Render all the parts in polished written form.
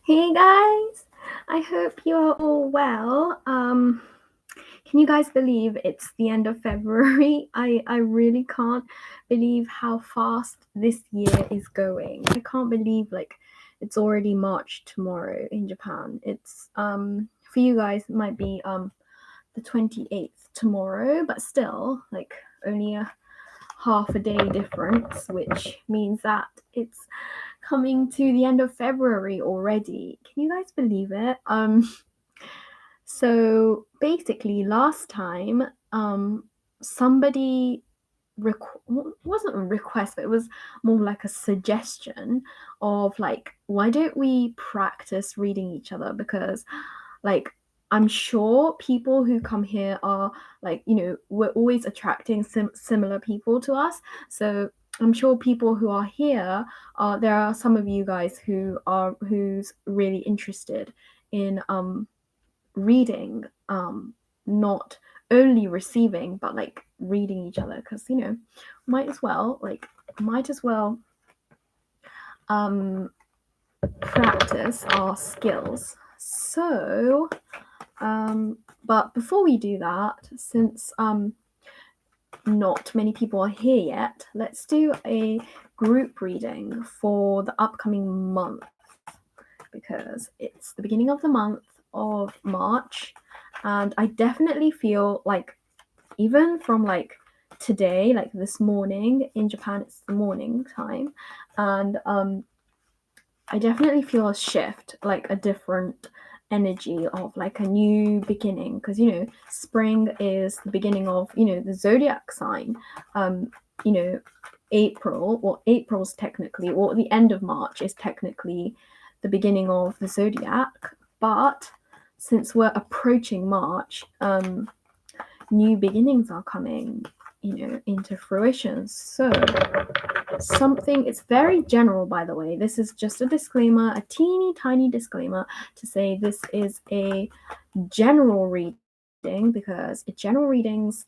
Hey guys, I hope you are all well. Can you guys believe it's the end of February? I really can't believe how fast this year is going. I can't believe it's already March tomorrow in Japan. It's for you guys it might be the 28th tomorrow, but still only a half a day difference, which means that it's coming to the end of February already. Can you guys believe it? So basically last time somebody wasn't a request, but it was more like a suggestion of why don't we practice reading each other, because like I'm sure people who come here are we're always attracting similar people to us. So I'm sure people who are here there are some of you guys who's really interested in reading, not only receiving but reading each other, because might as well practice our skills. So but before we do that, since not many people are here yet, let's do a group reading for the upcoming month, because it's the beginning of the month of March, and I definitely feel even from today, this morning in Japan, it's the morning time, and I definitely feel a shift, a different energy of a new beginning, because spring is the beginning of the zodiac sign. you know April's technically, or the end of March is technically the beginning of the zodiac, but since we're approaching March, new beginnings are coming into fruition. So it's very general, by the way. This is just a disclaimer, a teeny tiny disclaimer, to say this is a general reading, because general readings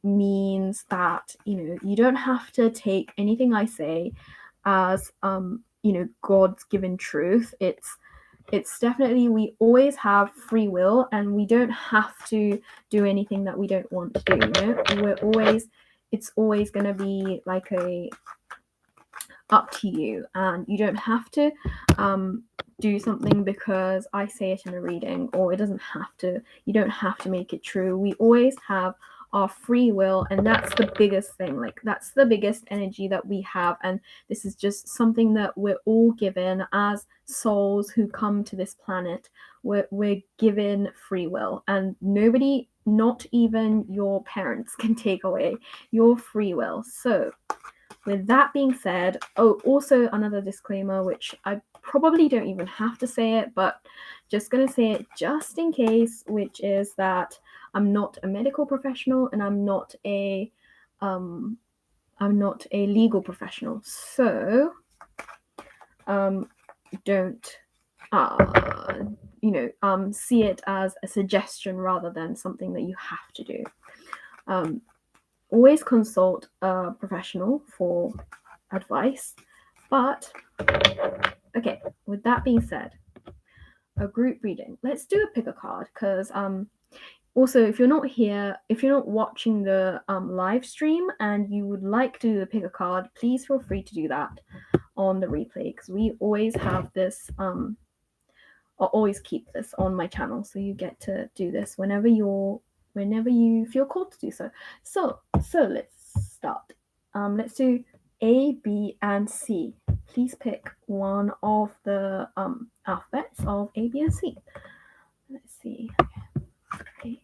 means that you don't have to take anything I say as God's given truth. It's definitely, we always have free will, and we don't have to do anything that we don't want to do. It's always going to be up to you, and you don't have to do something because I say it in a reading, or you don't have to make it true. We always have our free will, and that's the biggest thing. That's the biggest energy that we have, and this is just something that we're all given as souls who come to this planet. We're given free will, and nobody, not even your parents, can take away your free will. So with that being said, also another disclaimer, which I probably don't even have to say it, but just going to say it just in case, which is that I'm not a medical professional, and I'm not a legal professional. So don't see it as a suggestion rather than something that you have to do. Always consult a professional for advice. But okay, with that being said, a group reading. Let's do a pick a card, because also, if you're not watching the live stream and you would like to do the pick a card, please feel free to do that on the replay, because we always have this. I'll always keep this on my channel, so you get to do this whenever you feel called to do so. So let's start. Let's do A, B, and C. Please pick one of the alphabets of A, B, and C. Let's see. A, B,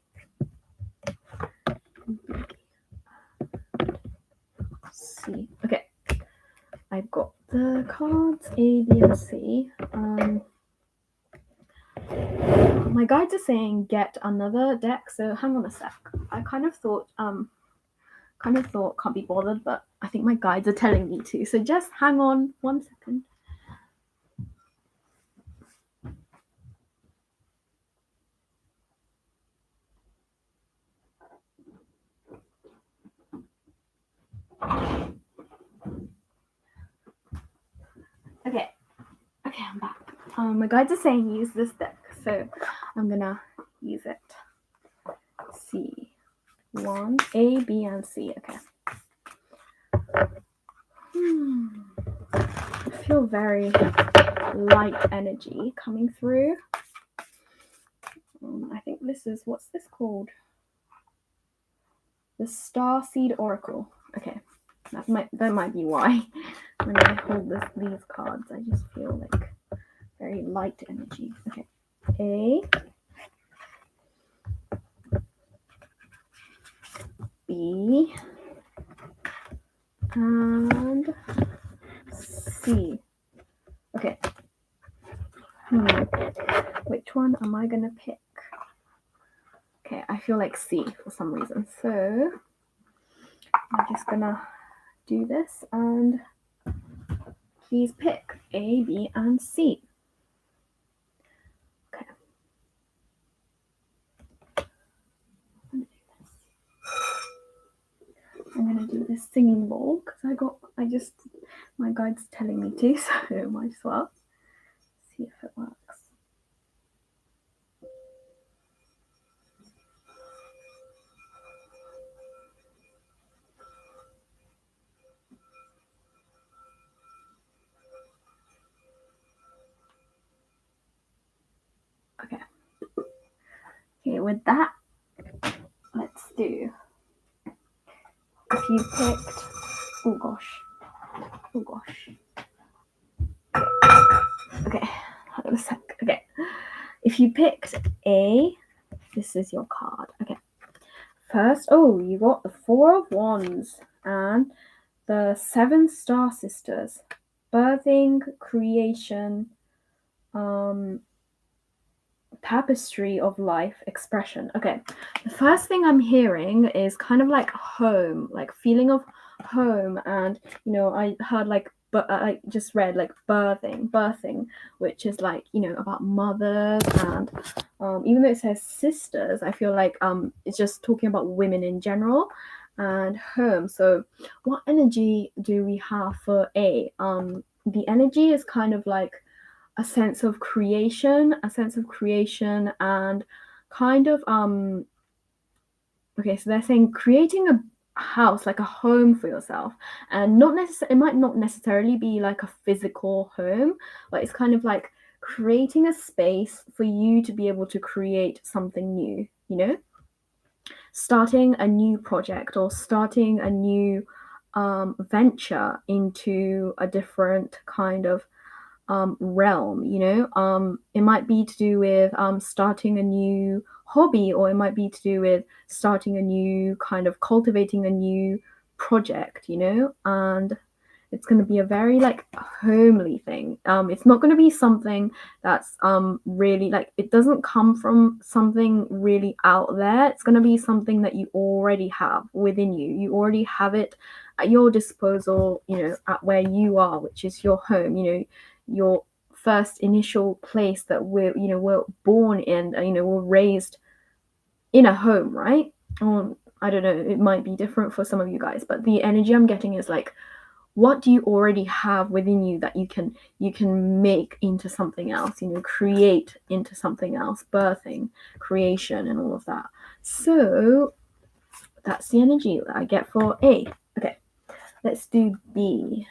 C. Okay, I've got the cards A, B, and C. My guides are saying get another deck, so hang on a sec. I kind of thought can't be bothered, but I think my guides are telling me to, so just hang on 1 second. My guides are saying use this deck, so I'm gonna use it. C. 1, A, B, and C. Okay. I feel very light energy coming through. I think this is, what's this called? The Starseed Oracle. Okay, that might be why when I hold these cards, I just feel like very light energy. Okay, A, B, and C. Okay. Which one am I gonna pick? Okay, I feel like C for some reason. So I'm just gonna do this and please pick A, B, and C. Okay. I'm gonna do this singing bowl because my guide's telling me to, so might as well see if it works. Okay, with that, let's do, if you picked, oh gosh, okay, hold on a sec, okay, if you picked A, this is your card, okay, first, you got the 4 of Wands and the 7 Star Sisters, birthing, creation, tapestry of life, expression. Okay, the first thing I'm hearing is kind of like home, like feeling of home, and I heard like, but I just read like birthing, which is like about mothers, and even though it says sisters, I feel like it's just talking about women in general, and home. So what energy do we have for A? The energy is kind of like a sense of creation, and kind of okay, so they're saying creating a house, like a home for yourself, and it might not necessarily be like a physical home, but it's kind of like creating a space for you to be able to create something new, starting a new project or starting a new venture into a different kind of realm. It might be to do with starting a new hobby, or it might be to do with starting a new kind of cultivating a new project, and it's going to be a very like homely thing. It's not going to be something that's really like, it doesn't come from something really out there. It's going to be something that you already have within you. You already have it at your disposal, at where you are, which is your home, your first initial place that we're born in, we're raised in a home, right? I don't know, it might be different for some of you guys, but the energy I'm getting is like, what do you already have within you that you can make into something else, create into something else, birthing, creation, and all of that. So that's the energy that I get for A. Okay, let's do B.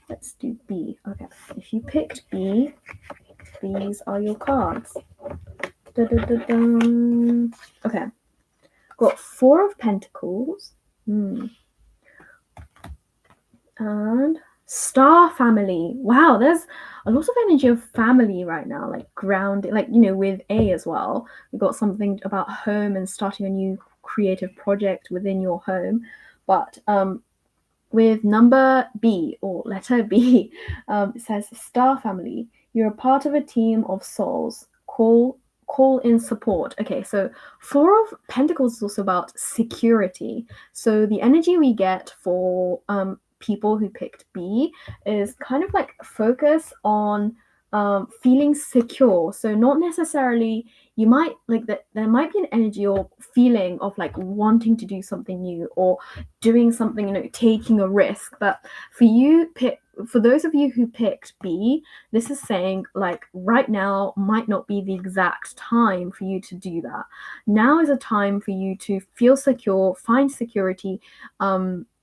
Okay, if you picked B, these are your cards. Okay, got 4 of Pentacles. And Star Family. Wow, there's a lot of energy of family right now, like grounded, like with A as well. We've got something about home and starting a new creative project within your home. But with number B, or letter B, it says Star Family. You're a part of a team of souls. Call in support. Okay, so 4 of Pentacles is also about security. So the energy we get for people who picked B is kind of like focus on feeling secure. So not necessarily, you might like that there might be an energy or feeling of like wanting to do something new or doing something, taking a risk. But for you for those of you who picked B, this is saying like right now might not be the exact time for you to do that. Now is a time for you to feel secure, find security,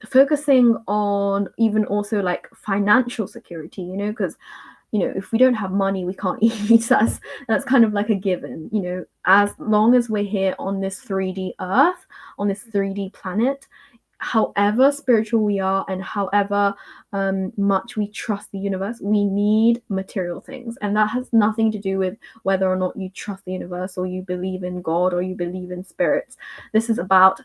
focusing on even also like financial security, you know, because if we don't have money, we can't eat. That's kind of like a given, as long as we're here on this 3D earth, on this 3D planet, however spiritual we are and however much we trust the universe, we need material things. And that has nothing to do with whether or not you trust the universe or you believe in God or you believe in spirits. This is about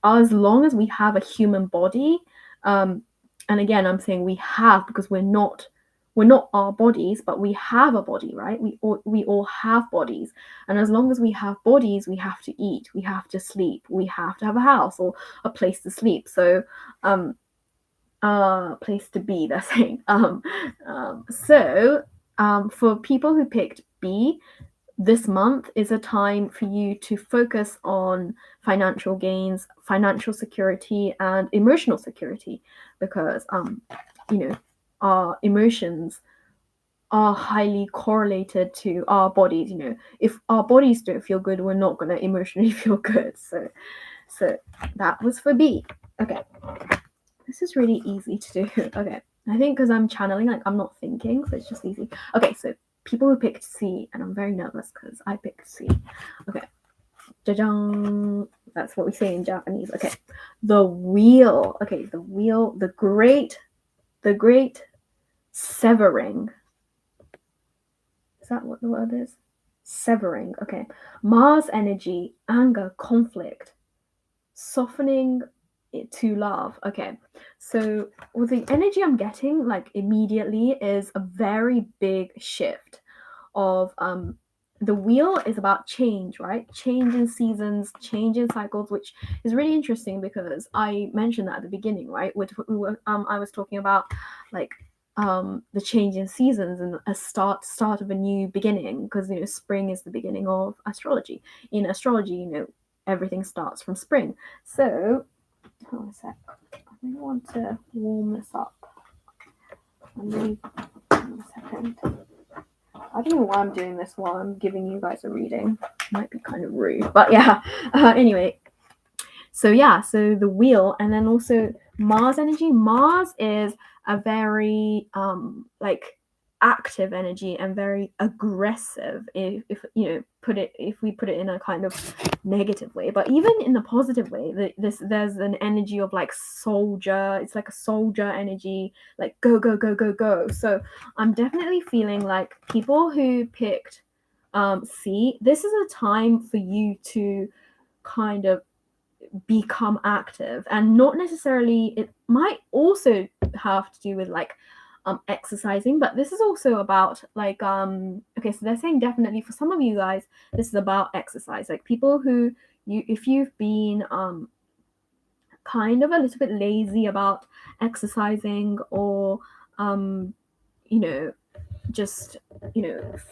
as long as we have a human body, and again, I'm saying we have because we're not our bodies, but we have a body, right? We all have bodies, and as long as we have bodies, we have to eat, we have to sleep, we have to have a house or a place to sleep. So place to be, they're saying. For people who picked B, this month is a time for you to focus on financial gains, financial security, and emotional security, because our emotions are highly correlated to our bodies. If our bodies don't feel good, we're not going to emotionally feel good. So that was for B. Okay, this is really easy to do. Okay, I think because I'm channeling, like I'm not thinking, so it's just easy. Okay, so people who picked C, and I'm very nervous because I picked C. Okay, da-dang. That's what we say in Japanese. Okay, the wheel. Okay, the wheel, the great severing. Is that what the word is? Severing. Okay, Mars energy, anger, conflict, softening it to love. Okay, so with the energy I'm getting, like immediately, is a very big shift of the wheel is about change, right? Change in seasons, change in cycles, which is really interesting because I mentioned that at the beginning, right? I was talking about like the change in seasons and a start of a new beginning, because spring is the beginning of astrology. In astrology, everything starts from spring. So hold on a sec. I really want to warm this up. Hold on a second. I don't know why I'm doing this while I'm giving you guys a reading. Might be kind of rude, but yeah. Anyway, so the wheel, and then also Mars energy. Mars is a very like active energy and very aggressive, if we put it in a kind of negative way, but even in the positive way, there's an energy of like soldier. It's like a soldier energy, like go go go go go. So I'm definitely feeling like people who picked C, this is a time for you to kind of become active, and not necessarily, it might also have to do with like exercising, but this is also about like okay, so they're saying definitely for some of you guys this is about exercise, like people who if you've been kind of a little bit lazy about exercising, or just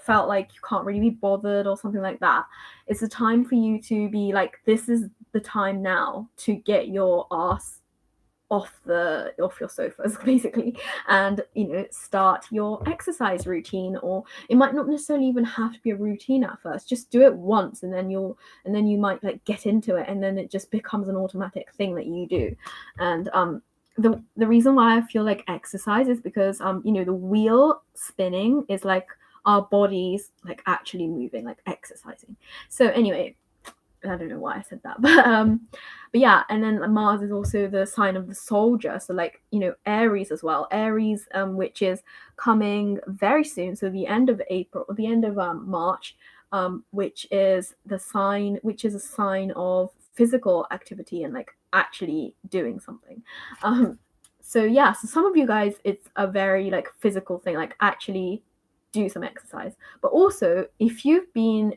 felt like you can't really be bothered or something like that, it's a time for you to be like, this is the time now to get your ass off your sofas basically, and start your exercise routine. Or it might not necessarily even have to be a routine at first, just do it once, and then you might like get into it, and then it just becomes an automatic thing that you do. And the reason why I feel like exercise is because the wheel spinning is like our bodies like actually moving, like exercising. So anyway, I don't know why I said that, but yeah. And then Mars is also the sign of the soldier, so like Aries as well. Aries, which is coming very soon, so the end of April, the end of March, which is a sign of physical activity and like actually doing something. So some of you guys, it's a very like physical thing, like actually do some exercise. But also, if you've been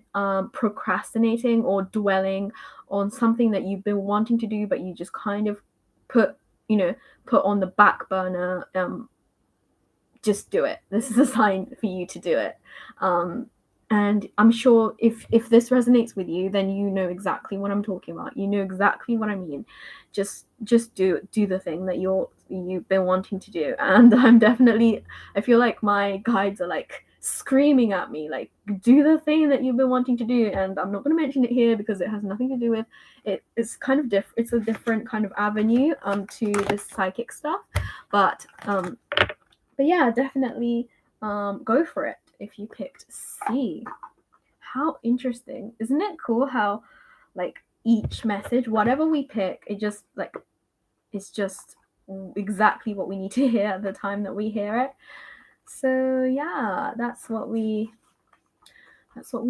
procrastinating or dwelling on something that you've been wanting to do, but you just kind of put on the back burner, just do it. This is a sign for you to do it. And I'm sure if this resonates with you, then you know exactly what I'm talking about. You know exactly what I mean. Just do the thing that you've been wanting to do. And I feel like my guides are like screaming at me, like, do the thing that you've been wanting to do. And I'm not going to mention it here because it has nothing to do with it. It's kind of different. It's a different kind of avenue to this psychic stuff. But yeah, definitely go for it if you picked C. How interesting. Isn't it cool how like each message, whatever we pick, it's just exactly what we need to hear at the time that we hear it. So yeah, that's what we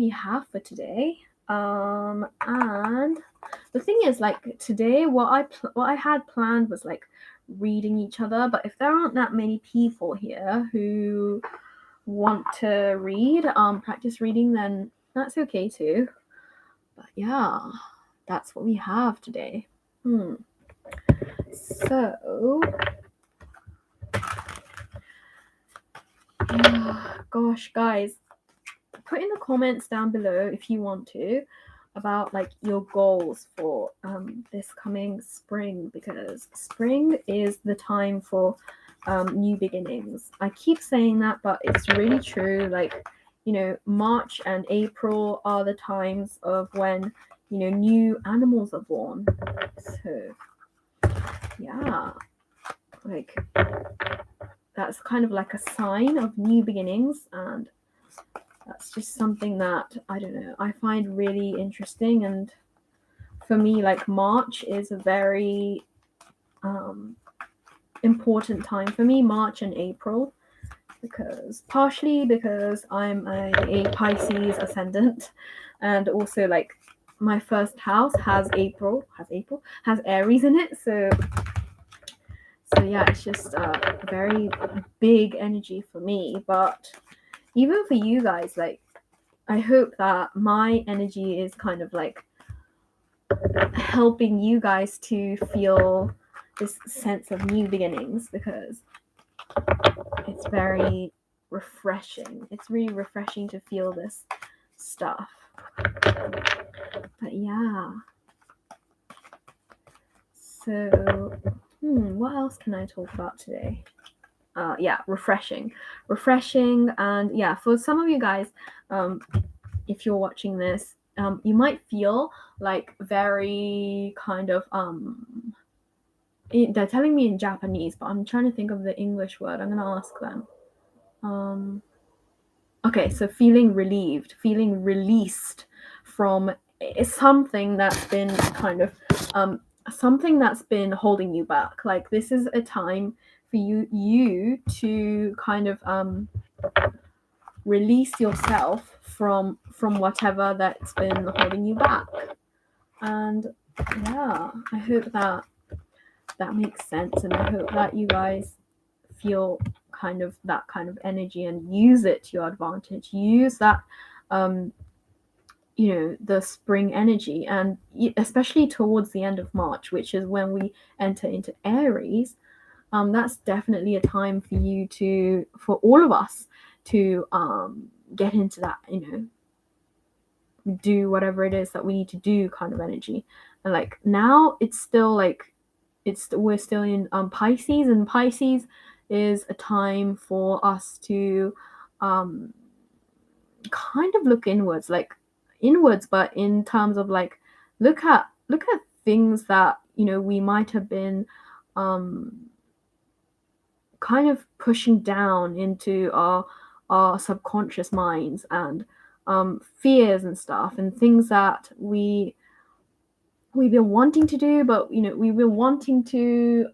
have for today. And the thing is, like, today what I had planned was like reading each other, but if there aren't that many people here who want to read, practice reading, then that's okay too. But yeah, that's what we have today. So, gosh, guys, put in the comments down below if you want to about like your goals for this coming spring, because spring is the time for new beginnings. I keep saying that, but it's really true. Like, you know, March and April are the times of when, you know, new animals are born. So yeah, like that's kind of like a sign of new beginnings, and that's just something that, I don't know, I find really interesting. And for me, like, March is a very important time for me, March and April, partially because I'm a Pisces ascendant, and also like my first house has Aries in it. So yeah, it's just a very big energy for me. But even for you guys, like, I hope that my energy is kind of like helping you guys to feel this sense of new beginnings, because it's very refreshing. It's really refreshing to feel this stuff. But yeah. So, what else can I talk about today? Yeah, refreshing. And yeah, for some of you guys, if you're watching this, you might feel like very kind of they're telling me in Japanese, but I'm trying to think of the English word. I'm gonna ask them. Okay, so feeling relieved, feeling released from something that's been kind of something that's been holding you back. Like, this is a time for you to kind of release yourself from whatever that's been holding you back. And yeah, I hope that makes sense, and I hope that you guys feel kind of that kind of energy and use it to your advantage. Use that you know, the spring energy, and especially towards the end of March, which is when we enter into Aries. That's definitely a time for all of us to get into that, you know, do whatever it is that we need to do kind of energy. And like, now it's still like we're still in Pisces, and Pisces is a time for us to kind of look inwards, but in terms of like look at things that, you know, we might have been kind of pushing down into our subconscious minds, and fears and stuff, and things that we've been wanting to do, but, you know, we've been wanting to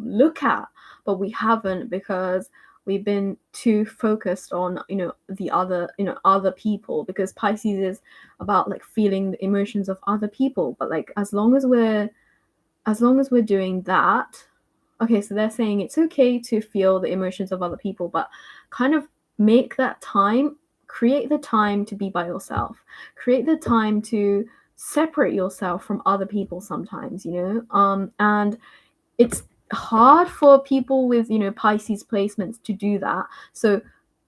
look at, but we haven't, because we've been too focused on, you know, the other, you know, other people, because Pisces is about like feeling the emotions of other people. But like, as long as we're doing that, okay, so they're saying it's okay to feel the emotions of other people, but kind of make that time, create the time to be by yourself, create the time to separate yourself from other people sometimes, you know. And it's hard for people with, you know, Pisces placements to do that. So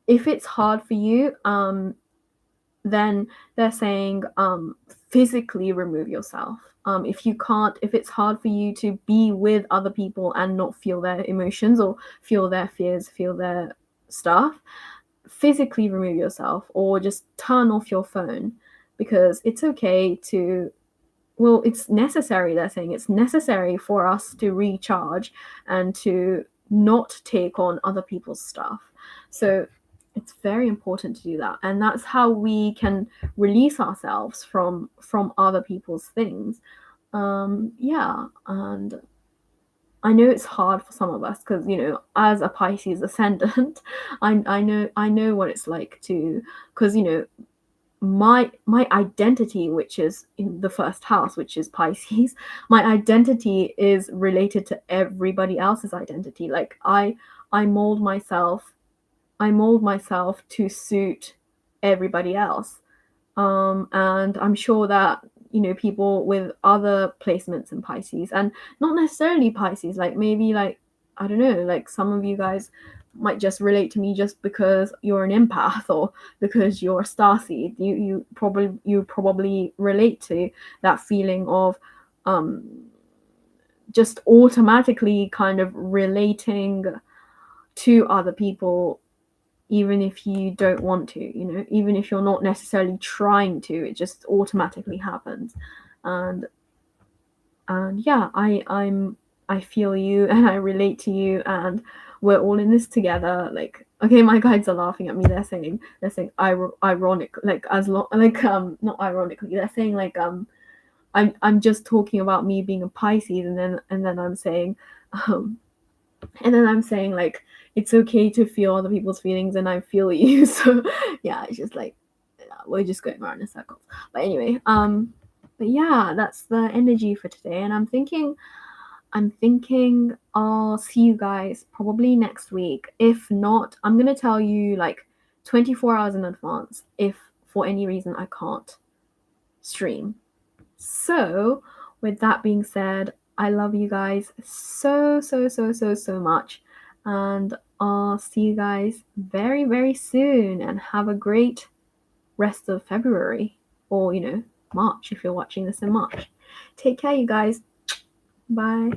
if it's hard for you, then they're saying physically remove yourself. If it's hard for you to be with other people and not feel their emotions or feel their fears, feel their stuff, physically remove yourself or just turn off your phone, because it's okay to, well, it's necessary. They're saying it's necessary for us to recharge and to not take on other people's stuff. So it's very important to do that, and that's how we can release ourselves from other people's things. Yeah, and I know it's hard for some of us because, you know, as a Pisces ascendant, I know what it's like to, because, you know, my identity, which is in the first house, which is Pisces, my identity is related to everybody else's identity. Like I mold myself, to suit everybody else. And I'm sure that, you know, people with other placements in Pisces, and not necessarily Pisces, like maybe, like, I don't know, like some of you guys might just relate to me just because you're an empath or because you're a starseed. You probably relate to that feeling of just automatically kind of relating to other people, even if you don't want to, you know, even if you're not necessarily trying to, it just automatically happens. And yeah, I feel you and I relate to you, and we're all in this together. Like, okay, my guides are laughing at me. They're saying ironic, like, as long, like, not ironically, they're saying like, I'm just talking about me being a Pisces, and then I'm saying, um like, it's okay to feel other people's feelings, and I feel you. So yeah, it's just like, we're just going around in circles. But anyway, but yeah, that's the energy for today. And I'm thinking I'll see you guys probably next week. If not, I'm gonna tell you like 24 hours in advance if for any reason I can't stream. So with that being said, I love you guys so much, and I'll see you guys very, very soon, and have a great rest of February, or, you know, March if you're watching this in March. Take care, you guys. Bye.